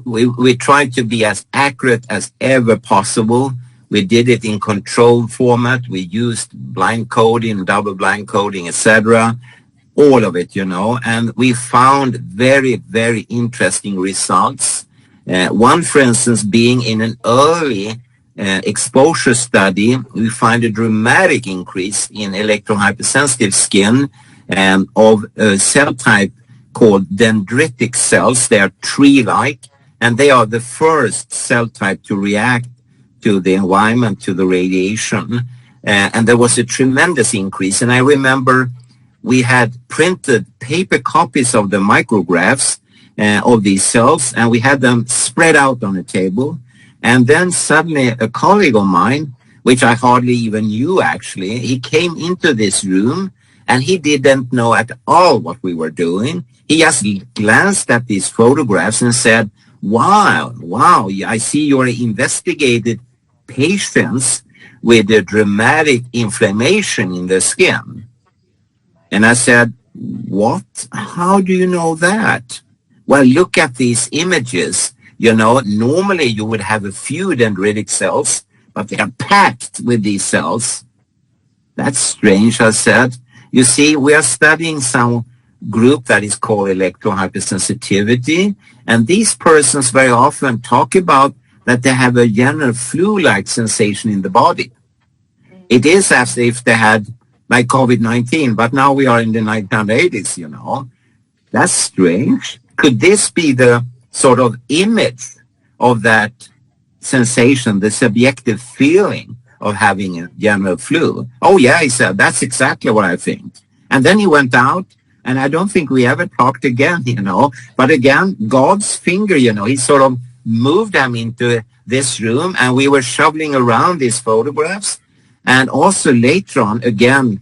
we tried to be as accurate as ever possible. We did it in controlled format. We used blind coding, double blind coding, etc. All of it, and we found very, very interesting results. One, for instance, being in an early exposure study, we find a dramatic increase in electrohypersensitive skin of a cell type called dendritic cells. They are tree-like, and they are the first cell type to react to the environment, to the radiation. And there was a tremendous increase. And I remember we had printed paper copies of the micrographs of these cells, and we had them spread out on a table. And then suddenly a colleague of mine, which I hardly even knew actually, he came into this room and he didn't know at all what we were doing. He just glanced at these photographs and said, wow, I see you're investigated patients with a dramatic inflammation in the skin. And I said, what? How do you know that? Well, look at these images. Normally you would have a few dendritic cells, but they are packed with these cells. That's strange, I said. You see, we are studying some group that is called electrohypersensitivity, and these persons very often talk about that they have a general flu-like sensation in the body. It is as if they had like COVID-19, but now we are in the 1980s, That's strange. Could this be the sort of image of that sensation, the subjective feeling of having a general flu? Oh, yeah, he said, that's exactly what I think. And then he went out, and I don't think we ever talked again, But again, God's finger, he sort of moved them into this room, and we were shoveling around these photographs. And also later on, again,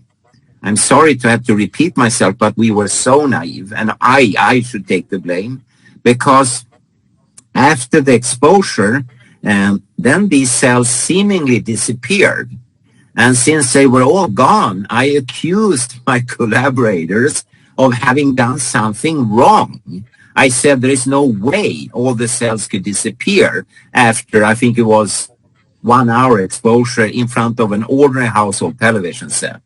I'm sorry to have to repeat myself, but we were so naive, and I should take the blame, because after the exposure, then these cells seemingly disappeared. And since they were all gone, I accused my collaborators of having done something wrong. I said there is no way all the cells could disappear after, I think it was 1 hour exposure in front of an ordinary household television set.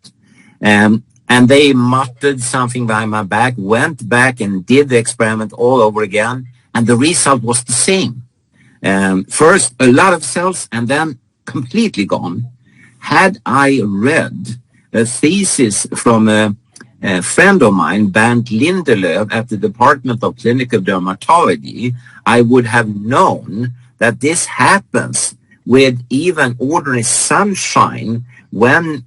And they muttered something behind my back, went back and did the experiment all over again, and the result was the same. First, a lot of cells, and then completely gone. Had I read a thesis from a friend of mine, Bernd Lindelöf, at the Department of Clinical Dermatology, I would have known that this happens with even ordinary sunshine when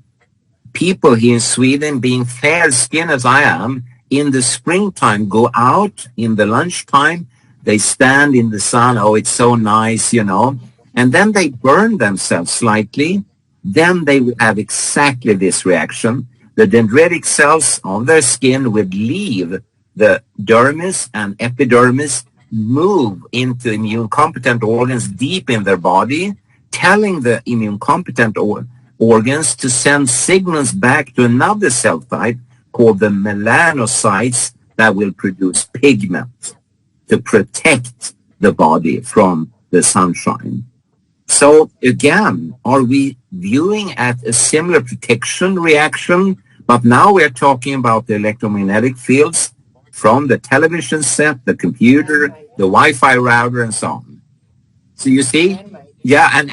people here in Sweden, being fair-skinned as I am, in the springtime go out in the lunchtime, they stand in the sun, oh, it's so nice, and then they burn themselves slightly, then they will have exactly this reaction. The dendritic cells on their skin would leave the dermis and epidermis, move into immune-competent organs deep in their body, telling the immune-competent organs to send signals back to another cell type called the melanocytes that will produce pigment to protect the body from the sunshine. So again, are we viewing at a similar protection reaction? But now we're talking about the electromagnetic fields from the television set, the computer, the Wi-Fi router, and so on. So you see, yeah, and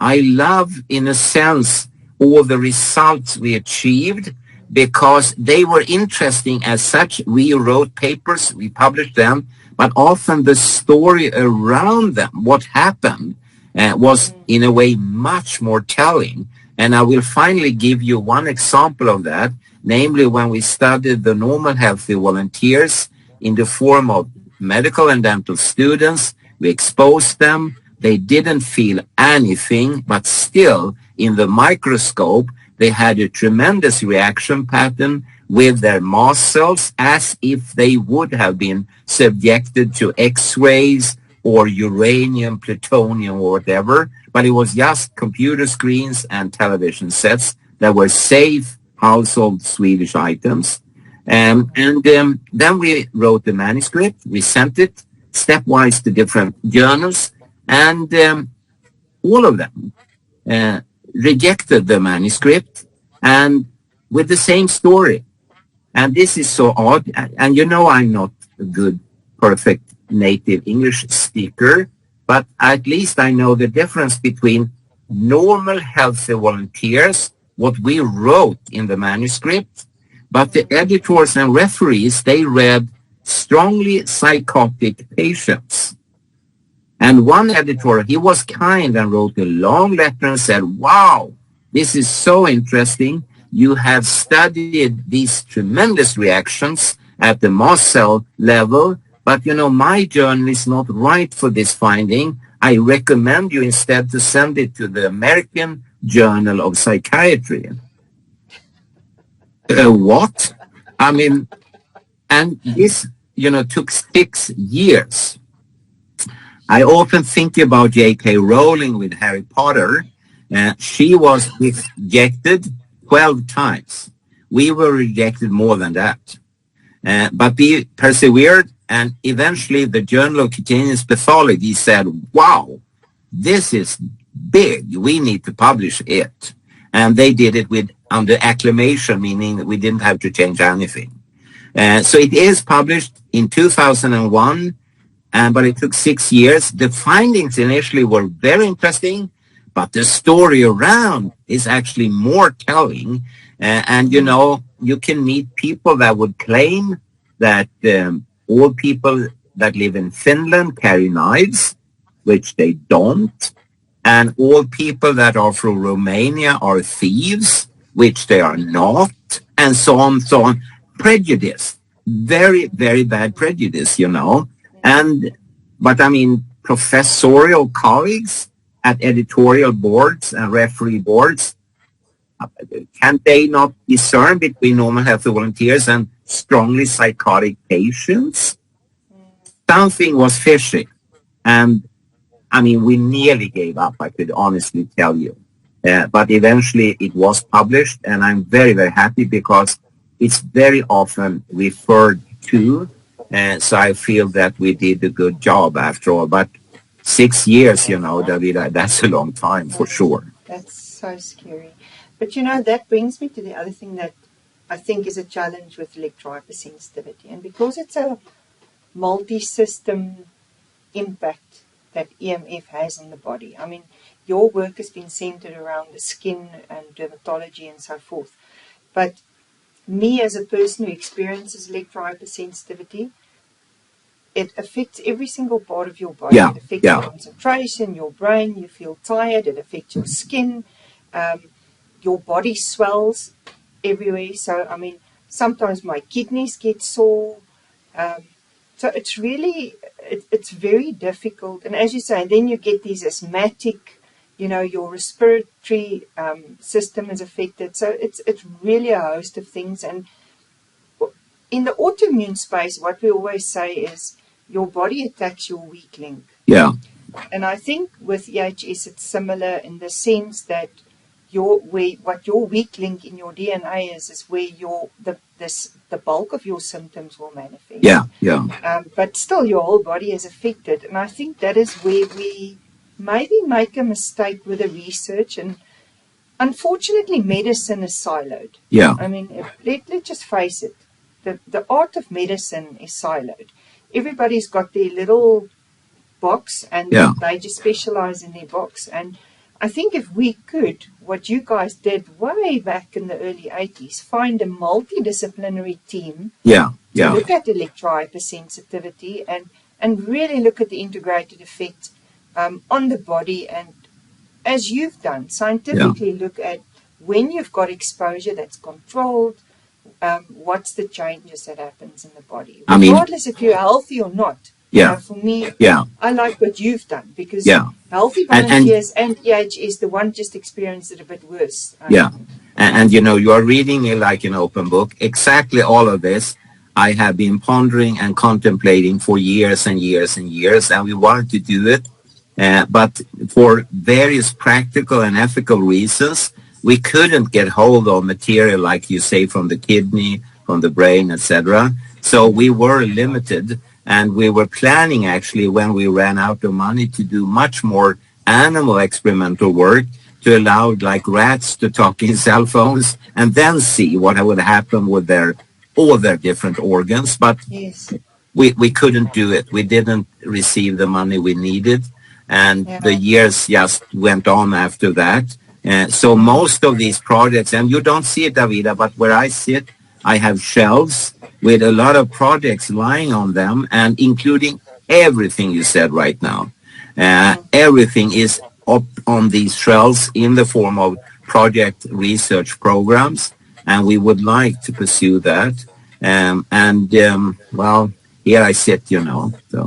I love, in a sense, all the results we achieved because they were interesting as such. We wrote papers, we published them, but often the story around them, what happened, was in a way much more telling. And I will finally give you one example of that, namely when we studied the normal healthy volunteers in the form of medical and dental students. We exposed them. They didn't feel anything, but still in the microscope, they had a tremendous reaction pattern with their mast cells as if they would have been subjected to X-rays or uranium, plutonium, or whatever. But it was just computer screens and television sets that were safe household Swedish items. And then we wrote the manuscript. We sent it stepwise to different journals, and all of them rejected the manuscript and with the same story. And this is so odd. And you know, I'm not a good, perfect native English speaker, but at least I know the difference between normal healthy volunteers, what we wrote in the manuscript, but the editors and referees, they read strongly psychotic patients. And one editor, he was kind and wrote a long letter and said, wow, this is so interesting. You have studied these tremendous reactions at the mast cell level, but you know, my journal is not right for this finding. I recommend you instead to send it to the American Journal of Psychiatry. What? I mean, and this, you know, took 6 years. I often think about J.K. Rowling with Harry Potter. She was rejected 12 times. We were rejected more than that. But we persevered, and eventually the Journal of Cutaneous Pathology said, wow, this is big. We need to publish it. And they did it with under acclamation, meaning that we didn't have to change anything. So it is published in 2001, but it took 6 years. The findings initially were very interesting, but the story around is actually more telling. And, you know, you can meet people that would claim that all people that live in Finland carry knives, which they don't. And all people that are from Romania are thieves, which they are not, and so on, so on. Prejudice, very, very bad prejudice, you know. But I mean, professorial colleagues at editorial boards and referee boards, can they not discern between normal healthy volunteers and strongly psychotic patients? Something was fishy. And I mean, we nearly gave up, I could honestly tell you. But eventually it was published, and I'm very, very happy because it's very often referred to. So I feel that we did a good job after all. But 6 years, you know, Davida, that's a long time for sure. That's so scary. But, you know, that brings me to the other thing that I think is a challenge with electrohypersensitivity. And because it's a multi-system impact that EMF has on the body. I mean, your work has been centered around the skin and dermatology and so forth. But me as a person who experiences electrohypersensitivity, it affects every single part of your body. Yeah, it affects your concentration, your brain, you feel tired, it affects your skin, your body swells everywhere. So, I mean, sometimes my kidneys get sore. So it's really, it's very difficult. And as you say, then you get these asthmatic, you know, your respiratory system is affected. So it's really a host of things. And in the autoimmune space, what we always say is your body attacks your weak link. Yeah. And I think with EHS, it's similar in the sense that what your weak link in your DNA is where the bulk of your symptoms will manifest. Yeah, yeah. But still, your whole body is affected, and I think that is where we maybe make a mistake with the research. And unfortunately, medicine is siloed. Yeah. I mean, let's just face it. The art of medicine is siloed. Everybody's got their little box, and they just specialize in their box. And I think if we could, what you guys did way back in the early 80s, find a multidisciplinary team to look at electrohypersensitivity and really look at the integrated effect on the body, and as you've done, scientifically look at when you've got exposure that's controlled, what's the changes that happens in the body, regardless if you're healthy or not. You know, for me, I like what you've done because healthy volunteers and EHS, the one just experienced it a bit worse. And you know, you are reading it like an open book. Exactly all of this I have been pondering and contemplating for years and years and years, and we wanted to do it. But for various practical and ethical reasons, we couldn't get hold of material like you say from the kidney, from the brain, etc. So we were limited. And we were planning, actually, when we ran out of money, to do much more animal experimental work to allow, like, rats to talk in cell phones and then see what would happen with all their different organs. But Yes. we couldn't do it. We didn't receive the money we needed. And the years just went on after that. So most of these projects, and you don't see it, Davida, but where I sit, I have shelves with a lot of projects lying on them, and including everything you said right now. Everything is up on these shelves in the form of project research programs, and we would like to pursue that. Well, here I sit, you know. So.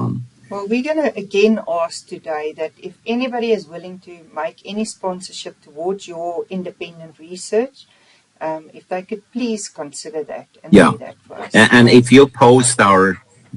Well, we're going to again ask today that if anybody is willing to make any sponsorship towards your independent research, if they could please consider that and do that for us. And if you post our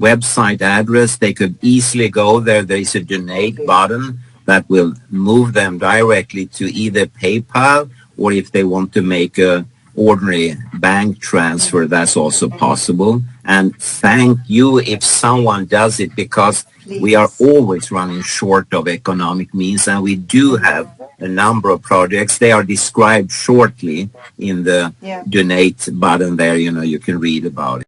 website address, they could easily go there. There is a donate button that will move them directly to either PayPal, or if they want to make a ordinary bank transfer, that's also possible. And thank you if someone does it, because we are always running short of economic means, and we do have a number of projects. They are described shortly in the donate button there. You know, you can read about it.